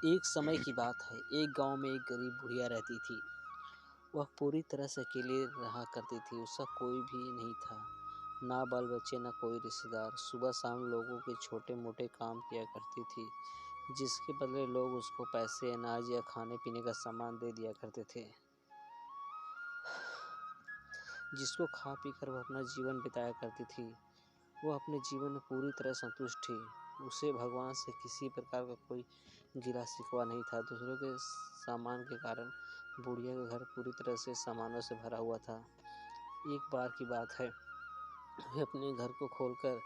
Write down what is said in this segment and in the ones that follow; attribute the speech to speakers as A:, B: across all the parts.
A: एक समय की बात है। एक गांव में एक गरीब बुढ़िया रहती थी। वह पूरी तरह से अकेले रहा करती थी। उसका कोई भी नहीं था, ना बाल बच्चे, ना कोई रिश्तेदार। सुबह शाम लोगों के छोटे मोटे काम किया करती थी, जिसके बदले लोग उसको पैसे, अनाज या खाने पीने का सामान दे दिया करते थे, जिसको खा पी कर वह अपना जीवन बिताया करती थी। वह अपने जीवन में पूरी तरह संतुष्ट थी। उसे भगवान से किसी प्रकार का कोई गिला शिकवा नहीं था। दूसरों के सामान के कारण बुढ़िया का घर पूरी तरह से सामानों से भरा हुआ था। एक बार की बात है, वह अपने घर को खोलकर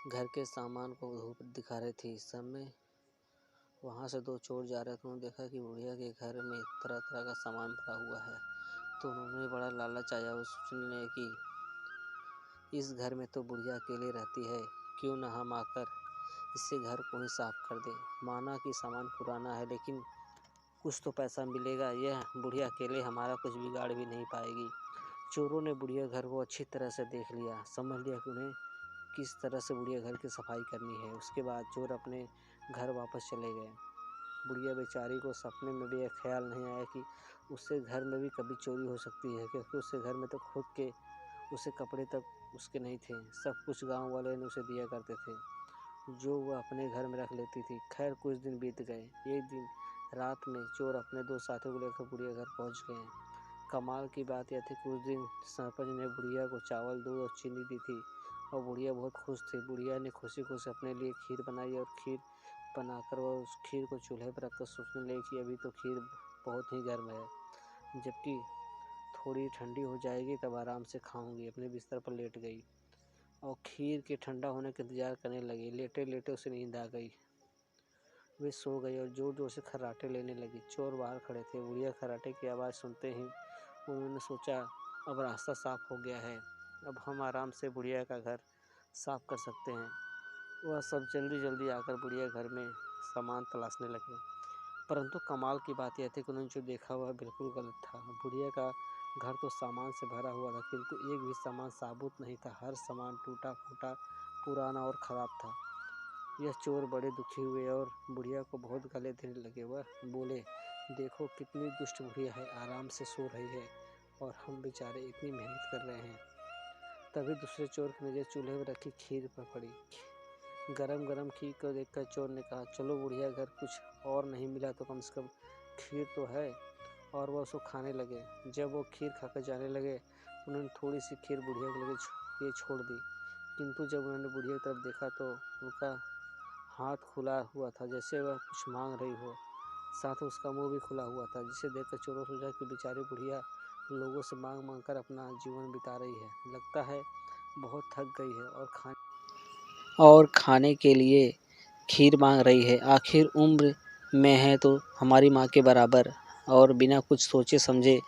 A: घर के सामान को धूप दिखा रही थी। समय वहां से दो चोर जा रहे थे। उन्होंने देखा कि बुढ़िया के घर में तरह तरह का सामान भरा हुआ है, तो उन्होंने बड़ा लालच आया। वो सोचने कि इस घर में तो बुढ़िया अकेले रहती है, क्यों न हम आकर इससे घर को ही साफ कर दें। माना कि सामान पुराना है, लेकिन कुछ तो पैसा मिलेगा। यह बुढ़िया अकेले हमारा कुछ बिगाड़ भी नहीं पाएगी। चोरों ने बुढ़िया घर को अच्छी तरह से देख लिया, समझ लिया कि उन्हें किस तरह से बुढ़िया घर की सफाई करनी है। उसके बाद चोर अपने घर वापस चले गए। बुढ़िया बेचारी को सपने में भी यह ख्याल नहीं आया कि उससे घर में भी कभी चोरी हो सकती है, क्योंकि उसके घर में तो खुद के उसे कपड़े तक उसके नहीं थे। सब कुछ गांव वाले ने उसे दिया करते थे, जो वह अपने घर में रख लेती थी। खैर, कुछ दिन बीत गए। एक दिन रात में चोर अपने दो साथियों को लेकर बुढ़िया घर पहुंच गए। कमाल की बात यह थी कि उस दिन सरपंच ने बुढ़िया को चावल, दूध और चीनी दी थी, और बुढ़िया बहुत खुश थी। बुढ़िया ने खुशी खुशी अपने लिए खीर बनाई, और खीर बनाकर वह उस खीर को चूल्हे पर रखकर सोचने लगी कि अभी तो खीर बहुत ही गर्म है, जबकि थोड़ी ठंडी हो जाएगी तब आराम से खाऊंगी। अपने बिस्तर पर लेट गई और खीर के ठंडा होने का इंतजार करने लगी। लेटे लेटे उसे नींद आ गई। वे सो गई और जोर जोर से खर्राटे लेने लगी। चोर बाहर खड़े थे। बुढ़िया खर्राटे की आवाज़ सुनते ही उन्होंने सोचा, अब रास्ता साफ हो गया है, अब हम आराम से बुढ़िया का घर साफ कर सकते हैं। वह सब जल्दी जल्दी आकर बुढ़िया घर में सामान तलाशने लगे। परंतु कमाल की बात यह थी कि उन्होंने जो देखा वह बिल्कुल गलत था। बुढ़िया का घर तो सामान से भरा हुआ था, किंतु एक भी सामान साबुत नहीं था। हर सामान टूटा फूटा, पुराना और ख़राब था। यह चोर बड़े दुखी हुए और बुढ़िया को बहुत गाली देने लगे। वह बोले, देखो कितनी दुष्ट बुढ़िया है, आराम से सो रही है और हम बेचारे इतनी मेहनत कर रहे हैं। तभी दूसरे चोर की नज़र चूल्हे पर रखी खीर पर पड़ी। गरम गरम खीर को देखकर चोर ने कहा, चलो बुढ़िया घर कुछ और नहीं मिला तो कम से कम खीर तो है, और वह उसको खाने लगे। जब वो खीर खाकर जाने लगे, उन्होंने थोड़ी सी खीर बुढ़िया के लिए छोड़ दी, किंतु जब उन्होंने बुढ़िया की तरफ देखा तो उनका हाथ खुला हुआ था, जैसे वह कुछ मांग रही हो। साथ उसका मुंह भी खुला हुआ था, जिसे देखकर चोरों सोचा कि बेचारी बुढ़िया लोगों से मांग मांग कर अपना जीवन बिता रही है, लगता है बहुत थक गई है और खाने के लिए खीर मांग रही है। आखिर उम्र में है तो हमारी माँ के बराबर। और बिना कुछ सोचे समझे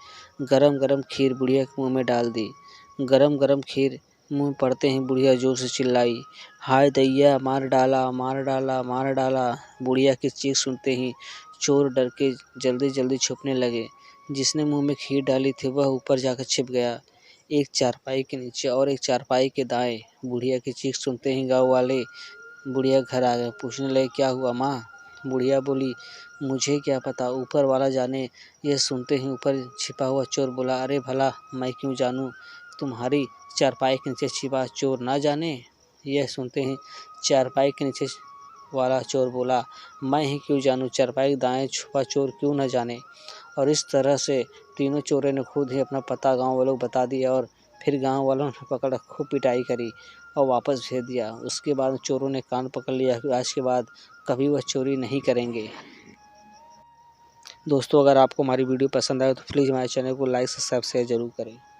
A: गरम गरम खीर बुढ़िया के मुंह में डाल दी। गरम गरम खीर मुंह में पड़ते ही बुढ़िया जोर से चिल्लाई, हाय दैया, मार डाला, मार डाला, मार डाला। बुढ़िया की चीख सुनते ही चोर डर के जल्दी जल्दी छुपने लगे। जिसने मुंह में खीर डाली थी वह ऊपर जाकर छिप गया, एक चारपाई के नीचे और एक चारपाई के दाएं। बुढ़िया की चीख सुनते ही गाँव वाले बुढ़िया घर आ गए। पूछने लगे, क्या हुआ माँ? बुढ़िया बोली, मुझे क्या पता, ऊपर वाला जाने। यह सुनते ही ऊपर छिपा हुआ चोर बोला, अरे भला मैं क्यों जानूं, तुम्हारी चारपाई के नीचे छिपा चोर ना जाने। यह सुनते ही चारपाई के नीचे वाला चोर बोला, मैं ही क्यों जानूं, चारपाई के दाएं छुपा चोर क्यों न जाने। और इस तरह से तीनों चोरों ने खुद ही अपना पता गाँव वालों को बता दिया, और फिर गाँव वालों ने पकड़ खूब पिटाई करी और वापस भेज दिया। उसके बाद चोरों ने कान पकड़ लिया कि आज के बाद कभी वह चोरी नहीं करेंगे। दोस्तों, अगर आपको हमारी वीडियो पसंद आए तो प्लीज़ हमारे चैनल को लाइक सब्सक्राइब शेयर जरूर करें।